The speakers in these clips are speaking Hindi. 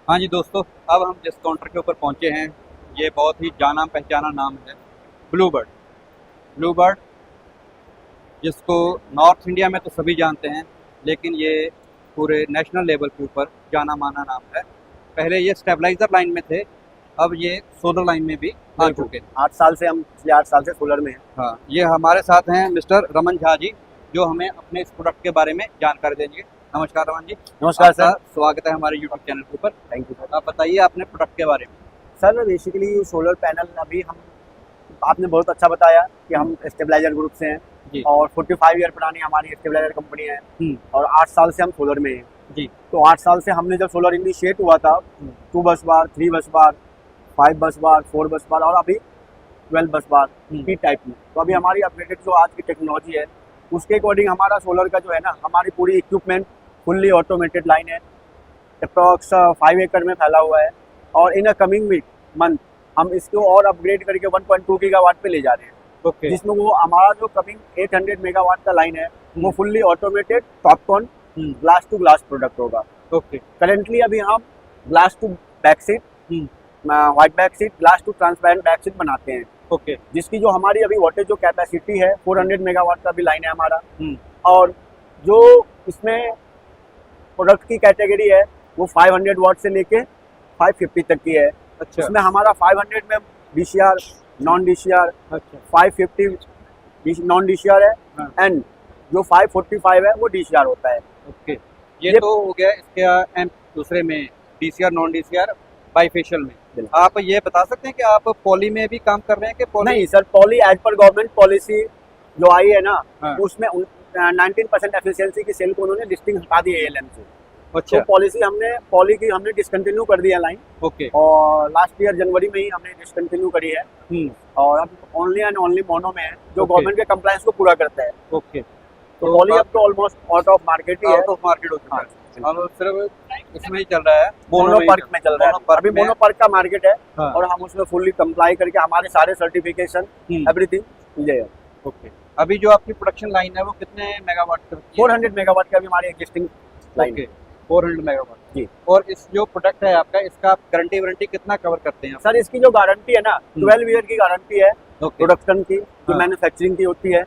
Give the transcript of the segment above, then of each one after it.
हाँ जी दोस्तों, अब हम जिस काउंटर के ऊपर पहुंचे हैं ये बहुत ही जाना पहचाना नाम है ब्लू बर्ड। ब्लू बर्ड जिसको नॉर्थ इंडिया में तो सभी जानते हैं, लेकिन ये पूरे नेशनल लेवल के ऊपर जाना माना नाम है। पहले ये स्टेबलाइजर लाइन में थे, अब ये सोलर लाइन में भी आ चुके हैं। 8 साल से हम पिछले 8 साल से सोलर में हैं। हाँ, ये हमारे साथ हैं मिस्टर रमन झा जी, जो हमें अपने इस प्रोडक्ट के बारे में जानकारी देंगे। नमस्कार रमन जी। नमस्कार आपका सर। स्वागत है हमारे यूट्यूब चैनल के ऊपर। Thank you sir. आप बताइए अपने प्रोडक्ट के बारे में। सर बेसिकली सोलर पैनल अभी हम आपने बहुत अच्छा बताया कि हम स्टेबलाइजर ग्रुप से हैं जी। और 45 ईयर पुरानी हमारी स्टेबलाइजर कंपनी है और 8 साल से हम सोलर में हैं जी। तो 8 साल से हमने जब सोलर इनिशिएट हुआ था 2 बस बार, 3 बस बार, 5 बस बार, 4 बस बार और अभी 12 बस बार पी टाइप में। तो अभी हमारी अपडेटेड जो आज की टेक्नोलॉजी है उसके अकॉर्डिंग हमारा सोलर का जो है ना, हमारी पूरी इक्विपमेंट फुल्ली ऑटोमेटेड लाइन है। अप्रॉक्स 5 एकड़ में फैला हुआ है और इन अ कमिंग वीक मंथ हम इसको और अपग्रेड करके 1.2 गीगावाट पे ले जा रहे हैं। ओके। जिसमें वो हमारा जो कमिंग 800 मेगावाट का लाइन है वो fully automated Topcon glass to glass product होगा। ओके। करेंटली अभी हम glass to back sheet, white back sheet, glass to transparent back sheet बनाते हैं। ओके। जिसकी जो हमारी अभी वोल्टेज जो कैपेसिटी है 400 मेगावाट का भी लाइन है हमारा। और जो इसमें प्रोडक्ट की कैटेगरी है वो 500 वाट से लेके 550 तक की है। अच्छा। इसमें हमारा 500 में डीसीआर, नॉन डीसीआर, अच्छा। 550 नॉन डीसीआर है एंड जो 545 है वो डीसीआर होता है। ओके। ये तो हो गया इसके दूसरे में डीसीआर नॉन डीसीआर बाईफेशियल में। आप ये बता सकते हैं कि आप पॉली में भी काम कर रहे हैं कि पॉली? नहीं sir, poly as per government policy जो आई है ना उसमें 19% एफिशिएंसी की सेल को उन्होंने लिस्टिंग हटा दी है एएलएम से। अच्छा। तो पॉली की हमने डिसकंटिन्यू कर दिया लाइन। ओके। और लास्ट ईयर जनवरी में ही हमने डिसकंटिन्यू करी है और अब ओनली एंड ओनली मोनो में है जो गवर्नमेंट के कंप्लायंस को पूरा करता है। ओके। तो पॉली अब तो ऑलमोस्ट आउट ऑफ मार्केट ही है। आउट ऑफ मार्केट हो चुका है और सिर्फ इसमें ही चल रहा है, मोनो पार्क में चल रहा है। अभी मोनो पार्क का मार्केट है और हम उसमें फुल्ली कंप्लाई करके हमारे सारे सर्टिफिकेशन एवरीथिंग मिल जाएगा। ओके। अभी जो आपकी प्रोडक्शन लाइन है वो कितने मेगावाट की? 400 मेगावाट का भी हमारी एग्जिस्टिंग लाइन है। 400 मेगावाट जी। और इस जो प्रोडक्ट है आपका, इसका आप गारंटी वारंटी कितना कवर करते हैं? सर इसकी जो गारंटी है ना 12 ईयर की गारंटी है प्रोडक्शन की, जो मैन्युफैक्चरिंग की होती है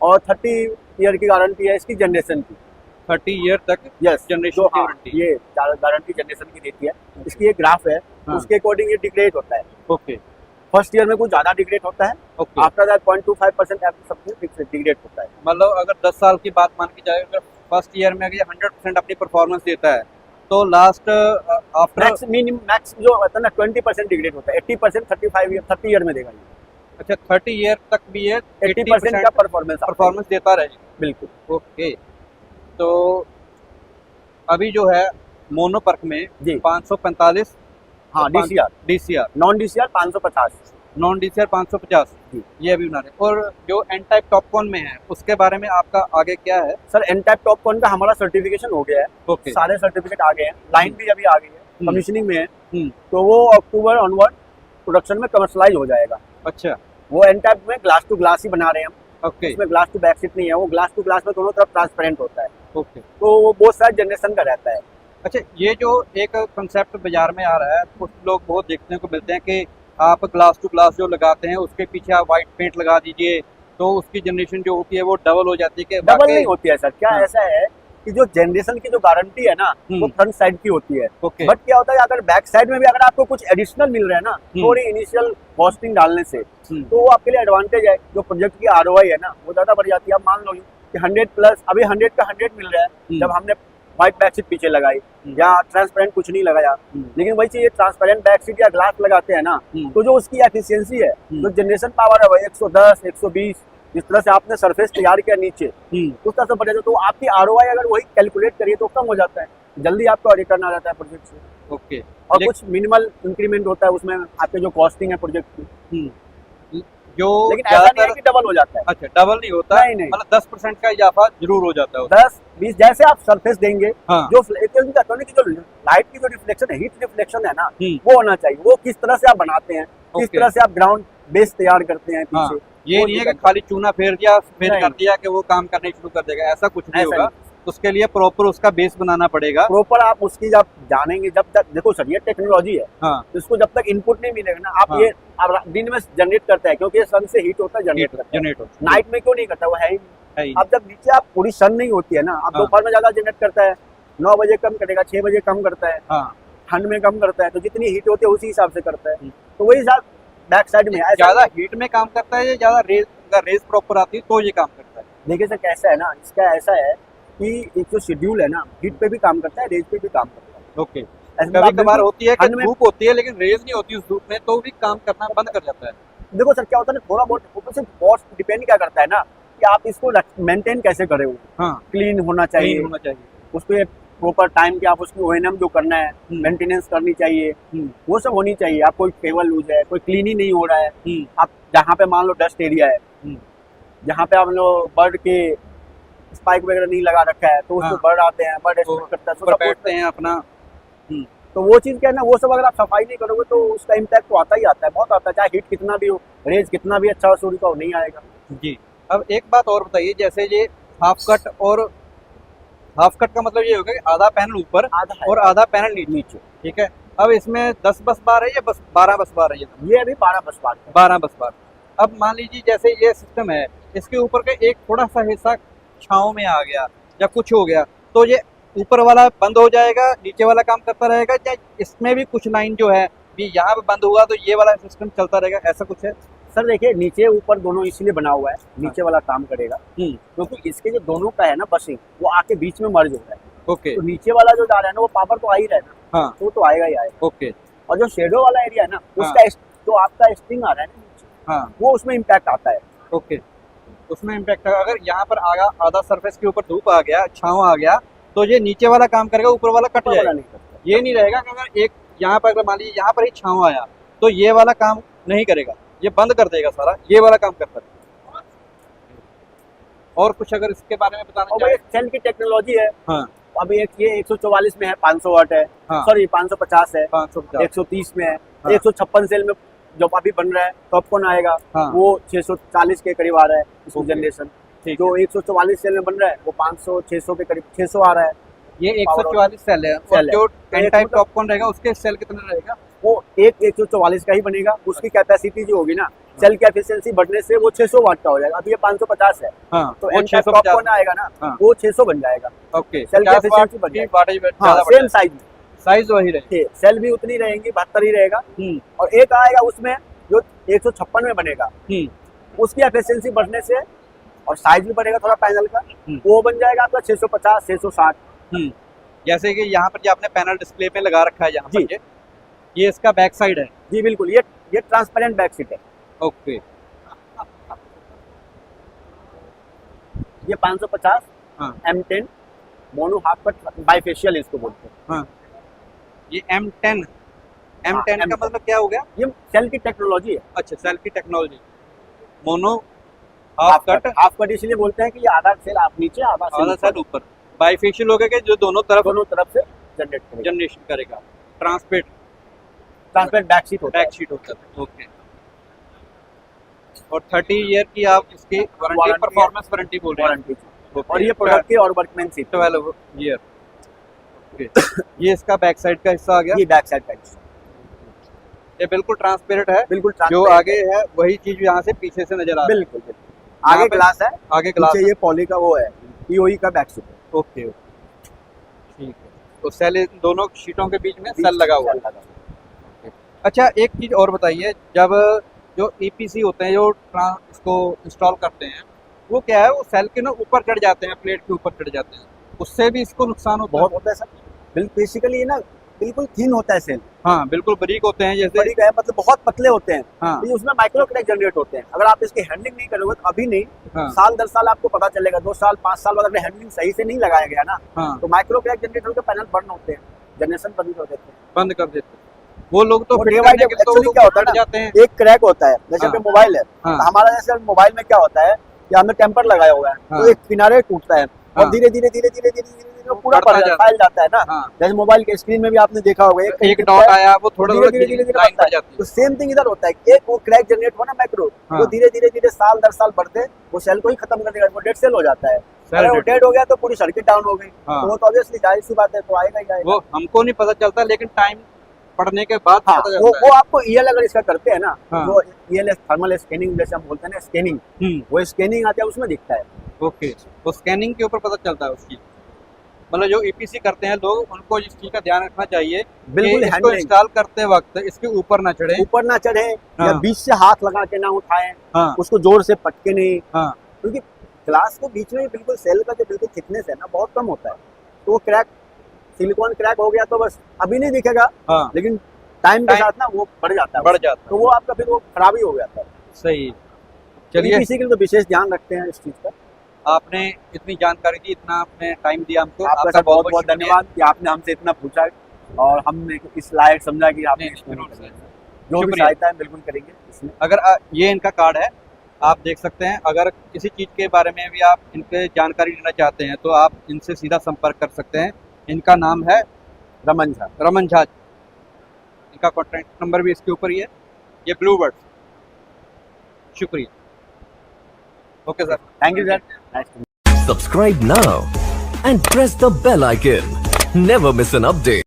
और 30 ईयर की गारंटी है इसकी जनरेशन की। 30 ईयर तक यस जनरेशन की गारंटी। ये गारंटी जनरेशन की देती है। इसकी एक ग्राफ है उसके अकॉर्डिंग ये डिग्रेड होता है। ओके। फर्स्ट ईयर में कुछ ज्यादा डिग्रेड होता है, आफ्टर दैट 0.25% सब डिग्रेड होता है। मतलब अगर 10 साल की बात मान की जाए, अगर फर्स्ट ईयर में अगर 100% अपनी परफॉर्मेंस देता है तो लास्ट आफ्टर मैक्स जो होता है ना 20% डिग्रेड होता है। 80% 30 ईयर में देगा ये। अच्छा, 30 ईयर तक भी ये 80% का परफॉर्मेंस देता रहेगा। बिल्कुल। ओके। तो अभी जो है मोनो पर्क में 545 DCR, non DCR 550, non DCR 550 ये अभी बना रहे। और जो एन टाइप टॉपकॉन में है उसके बारे में आपका आगे क्या है? सर एन टाइप टॉपकॉन का हमारा सर्टिफिकेशन हो गया है। ओके। सारे सर्टिफिकेट आ गए हैं, लाइन भी अभी आ गई है, कमीशनिंग में है। तो वो अक्टूबर ऑनवर्ड प्रोडक्शन में कमर्शलाइज हो जाएगा। अच्छा। वो एन टाइप में ग्लास टू ग्लास ही बना रहे हैं हम। ओके। इसमें ग्लास टू बैक सीट नहीं है, वो ग्लास टू ग्लास में दोनों तरफ ट्रांसपेरेंट होता है। ओके। तो वो बहुत सारे जनरेशन का रहता है। अच्छा, ये जो एक कंसेप्ट बाजार में आ रहा है, कुछ लोग बहुत देखने को मिलते हैं कि आप ग्लास टू ग्लास जो लगाते हैं उसके पीछे आप व्हाइट पेंट लगा दीजिए तो उसकी जनरेशन जो होती है वो डबल हो जाती है। कि डबल नहीं होती है सर। क्या ऐसा है कि जो जनरेशन की जो गारंटी है ना वो फ्रंट साइड की होती है। बट क्या होता है अगर बैक साइड में भी अगर आपको कुछ एडिशनल मिल रहा है ना थोड़ी इनिशियल कॉस्टिंग डालने से तो वो आपके लिए एडवांटेज है। जो प्रोजेक्ट की आरओआई है ना वो ज्यादा बढ़ जाती है। आप मान लो कि 100+ अभी 100 का 100 मिल रहा है जब हमने व्हाइट बैक सीट पीछे लगाई या ट्रांसपेरेंट कुछ नहीं लगाया। लेकिन वही चीज ट्रांसपेरेंट बैक सीट या ग्लास लगाते हैं ना तो जो उसकी एफिशिएंसी है, जो जनरेशन पावर है वो 110, 120 जिस तरह से आपने सरफेस तैयार किया नीचे उस तरह से बढ़ जाता है। तो आपकी आरओआई अगर वही कैलकुलेट करिए तो कम हो जाता है, जल्दी आपका रिटर्न आ जाता है प्रोजेक्ट से। ओके। और कुछ मिनिमल इंक्रीमेंट होता है उसमें आपके जो कॉस्टिंग है प्रोजेक्ट की, जो लेकिन ऐसा नहीं है कि डबल हो जाता है। अच्छा, डबल नहीं होता। नहीं। मतलब 10% का इजाफा जरूर हो जाता है। 10-20 जैसे आप सरफेस देंगे जो जो लाइट की जो रिफ्लेक्शन है, हीट रिफ्लेक्शन है ना वो होना चाहिए। वो किस तरह से आप बनाते हैं, किस तरह से आप ग्राउंड बेस तैयार करते हैं पीछे। ये नहीं है कि खाली चूना फेर कर दिया कि वो काम करने शुरू कर देगा, ऐसा कुछ नहीं होगा। उसके लिए प्रॉपर उसका बेस बनाना पड़ेगा। प्रॉपर आप उसकी जब जानेंगे, जब तक देखो सर ये टेक्नोलॉजी है, हाँ तो इसको जब तक इनपुट नहीं मिलेगा ना, आप हाँ। ये आप दिन में जनरेट करता है, क्योंकि ये सन से हीट होता है, जनरेट करता है। जनरेट नाइट में क्यों नहीं करता, वो है ही नहीं। है ही। अब जब नीचे आप पूरी सन नहीं होती है ना, आप हाँ। दोपहर में ज्यादा जनरेट करता है, 9 बजे कम करेगा, 6 बजे कम करता है, हाँ ठंड में कम करता है, तो जितनी हीट होती है उसी हिसाब से करता है। हम्म। तो वही हिसाब बैक साइड में ऐसा ज्यादा हीट में काम करता है या ज्यादा रेज, अगर रेज प्रॉपर आती है तो ये काम करता है। देखिए सर कैसा है ना, इसका ऐसा है कि एक जो शेड्यूल है ना, हीट पे भी काम करता है, रेज पे भी काम करता है। ओके। ऐसे में कभी आप कभार देखो, होती है कि ठंड में धूप होती है लेकिन रेज नहीं होती उस धूप में, तो भी काम करना बंद कर जाता है। देखो सर क्या होता है ना, थोड़ा बहुत ऊपर से कॉस्ट डिपेंड क्या करता है ना, कि आप इसको मेंटेन कैसे करे हो। हाँ क्लीन होना चाहिए, क्लीन होना चाहिए। उसको प्रॉपर टाइम पे आप उसकी ओएनएम जो करना है, मेंटेनेंस करनी चाहिए, वो सब होनी चाहिए। आप कोई केबल लूज है, कोई क्लीन ही नहीं हो रहा है, आप जहाँ पे मान लो डस्ट एरिया है, जहाँ पे आप लोग बर्ड के स्पाइक वगैरह नहीं लगा रखा है, तो उसको हाँ। बर्ड आते हैं, बर्ड एक्सपेक्ट करता है, तो ऊपर सब बैठते हैं अपना। तो वो चीज़ क्या है ना, वो सब अगर आप सफाई नहीं करोगे तो उसका इम्पैक्ट तो आता ही आता है, बहुत आता है। चाहे हीट कितना भी हो, रेज कितना भी अच्छा हो सूर्य का, वो नहीं आएगा। जी। अब एक बात और बताइए, जैसे ये हाफ कट, और हाफ कट का मतलब ये होगा कि आधा पैनल ऊपर आधा है और आधा पैनल नीचे, ठीक है। अब इसमें 10 बस बार है या बस 12 बस बार है? ये अभी 12 बस बार है। 12 बस बार। अब मान लीजिए जैसे ये सिस्टम है, इसके ऊपर का एक थोड़ा सा हिस्सा छांव में आ गया या कुछ हो गया, तो ये ऊपर वाला बंद हो जाएगा, नीचे वाला काम करता रहेगा, या इसमें भी कुछ लाइन जो है भी यहाँ पे बंद हुआ तो ये वाला सिस्टम चलता रहेगा, ऐसा कुछ है? सर देखिए नीचे ऊपर दोनों इसलिए बना हुआ है, नीचे वाला काम करेगा क्योंकि इसके जो दोनों का है ना बसिंग, वो आके बीच में मर्ज हो रहा है। ओके। तो नीचे वाला जो जा रहा है ना, वो पावर तो आ ही रहा है ना, हाँ तो वो तो आएगा ही आएगा। ओके। और जो शेडो वाला एरिया है ना, हाँ। उसका जो आपका स्ट्रिंग आ रहा है ना नीचे, हाँ वो उसमें इम्पैक्ट आता है। ओके। उसमें इम्पैक्ट अगर यहाँ पर आधा सरफेस के ऊपर धूप आ गया, छांव आ गया, तो ये नीचे वाला काम करेगा, ऊपर वाला कट ऊपर वाला जाएगा। नहीं करता। ये नहीं रहेगा कि अगर एक यहाँ पर अगर मान लीजिए यहाँ पर ही छांव आया तो ये वाला काम नहीं करेगा, ये बंद कर देगा सारा, ये वाला काम करता है। और कुछ अगर इसके बारे में बताना और चाहें? सेल की टेक्नोलॉजी है। हाँ अभी एक ये 144 में है, 500 वाट है, हाँ। सॉरी 550 है, 550। 130 में है, हाँ। 156 सेल में जो अभी बन रहा है टॉपकॉन आएगा, हाँ। वो 640 के करीब आ रहा है इसकी ओके। जनरेशन। ठीक जो 144 सेल में बन रहा है वो 500-600 के करीब 600 आ रहा है। ये 144 सेल है, और सेल है। जो तो एन एक टाइप मतलब- टॉपकॉन रहेगा उसके सेल कितने रहेगा? वो एक 144 का ही बनेगा, उसकी कैपेसिटी जो होगी ना, सेल की एफिशिएंसी बढ़ने से वो 600 वाट का हो जाएगा। अभी ये 550 है, हाँ तो वो एन टाइप 650। टॉपकॉन आएगा ना, हाँ। वो 600 बन जाएगा। ओके। सेल की 50 वाट efficiency बढ़ की जाएगी। वाटेज हाँ ज्यादा सेम बढ़ साइज में, साइज वही रहेगी। सेल भी उतनी रहेंगी, 72 ही रहेगा। और एक आएगा उसमें जो 156 में बनेगा, उसकी एफिशिएंसी बढ़ने से और साइज भी बढ़ेगा थोड़ा पैनल का, वो बन जाएगा आपका 650 660। जैसे कि यहाँ पर जो आपने पैनल डिस्प्ले में लगा रखा है यहाँ जी। पर, ये इसका बैक साइड है। जी बिल्कुल, ये ट्रांसपेरेंट बैक सीट है। ओके। ये 550 हाँ M10 mono half cut bifacial इसको बोलते हैं। हाँ। ये M10 का M10 मतलब क्या हो गया? ये सेल की टेक्नोलॉजी है। अच्छा, सेल की टेक्नोलॉजी। मोनो हाफ कट इसलिए बोलते हैं कि ये आधा सेल आप नीचे, आधा आधा सेल ऊपर, बाइफेशियल हो गया कि जो दोनों तरफ से जनरेट करेगा। जनरेशन करेगा। ट्रांसपेरेंट बैक सीट होता है। बैक शीट होता है। ओके। और 30 ईयर की आप इसकी वारंटी, वारंटी परफॉर्मेंस वारंटी बोल रहे हैं। वारंटी। और ये प्रोडक्ट की और वर्कमैनशिप 12 ईयर। ओके। ये इसका बैक साइड का हिस्सा आ गया। ये बैक साइड का हिस्सा ये बिल्कुल ट्रांसपेरेंट है, बिल्कुल जो transparent आगे है वही चीज यहाँ से पीछे से नजर आ रही है। बिल्कुल आगे ग्लास है, आगे ग्लास पीछे ये पॉली का वो है, पीओई का बैक सीट है। ओके ठीक है। तो सेल इन दोनों शीटों के बीच में सेल लगा हुआ है। अच्छा, एक चीज और बताइए, जब जो ईपीसी होते हैं जो इसको इंस्टॉल करते हैं, वो क्या है, वो सेल के ना ऊपर चढ़ जाते हैं, प्लेट के ऊपर चढ़ जाते हैं, उससे भी इसको नुकसान होता बहुत है? होता है सर। बिल्कुल बेसिकली ये ना बिल्कुल थिन होता है सेल, हाँ बिल्कुल बारीक होते हैं, जैसे बड़ी का है, मतलब बहुत पतले होते हैं। हाँ तो उसमें माइक्रो क्रैक जनरेट होते हैं। अगर आप इसकी हैंडलिंग नहीं करोगे तो अभी नहीं, हाँ साल 10 साल आपको पता चलेगा। 2 साल 5 साल बाद अगर हैंडलिंग सही से नहीं लगाया गया ना, हाँ तो माइक्रो क्रैक जनरेट होकर पैनल बर्न होते हैं, जनरेशन बंद कर देते हैं। बंद कर देते हैं। वो लोग तो वो फिट day by करने day के लिए तो actually क्या होता है फट ना, जाते हैं। एक क्रैक होता है, जैसे हाँ। कि मोबाइल है, हाँ। तो हमारा जैसे मोबाइल में क्या होता है कि हमने टेम्पर लगाया हुआ है, हाँ। तो एक किनारे टूटता है, और धीरे धीरे धीरे धीरे धीरे धीरे वो पूरा फैल जाता है ना। हाँ। जैसे मोबाइल के स्क्रीन में भी आपने देखा होगा एक डॉट आया वो थोड़ा धीरे धीरे धीरे लाइन बढ़ जाती है। तो सेम थिंग इधर होता है, एक वो क्रैक जनरेट हुआ ना मैक्रो, वो धीरे धीरे धीरे साल दर साल बढ़ते वो सेल को ही खत्म कर देगा, वो डेड सेल हो जाता है। अगर वो डेड हो गया तो पूरी सर्किट डाउन हो गई, तो वो तो ऑब्वियसली जाहिर सी बात है, तो आएगा ही आएगा। वो हमको नहीं पता चलता, लेकिन टाइम पढ़ने के बाद हाँ, पता चलता वो आपको ईएल अगर इसका करते हैं ना, हाँ। वो ईएल थर्मल स्कैनिंग जैसे हम बोलते हैं ना, स्कैनिंग, वो स्कैनिंग आते हैं उसमें दिखता है। ओके, वो स्कैनिंग के ऊपर पता चलता है उसकी। मतलब जो ईपीसी करते हैं लोग, उनको इस चीज का ध्यान रखना चाहिए, बिल्कुल इसको इंस्टॉल करते वक्त इसके ऊपर ना चढ़े, या बीच से हाथ लगा के ना उठाएं, उसको जोर से पटके नहीं, क्योंकि ग्लास के बीच में बिल्कुल सेल का जो बिल्कुल थिकनेस है ना बहुत कम होता है, तो वो क्रैक, सिलिकॉन क्रैक हो गया तो बस अभी नहीं दिखेगा, लेकिन टाइम के साथ ना वो बढ़ जाता है, तो वो आपका फिर वो खराब ही हो जाता है। सही, चलिए इसी के लिए तो विशेष ध्यान रखते हैं इस चीज का। आपने इतनी जानकारी दी, इतना आपने टाइम दिया हमको, आपका बहुत बहुत धन्यवाद कि आपने हमसे इतना पूछा और हमने इस लायक समझा कि आपने जो भी सहायता है बिल्कुल करेंगे इसमें। अगर ये इनका कार्ड है, आप देख सकते हैं, अगर किसी चीज़ के बारे में भी आप इनके जानकारी लेना चाहते हैं तो आप इनसे सीधा संपर्क कर सकते हैं। इनका नाम है रमन झा। इनका कॉन्टैक्ट नंबर भी इसके ऊपर ही है। ये ब्लू बर्ड। शुक्रिया। Okay sir, thank you sir. Subscribe now and press the bell icon. Never miss an update.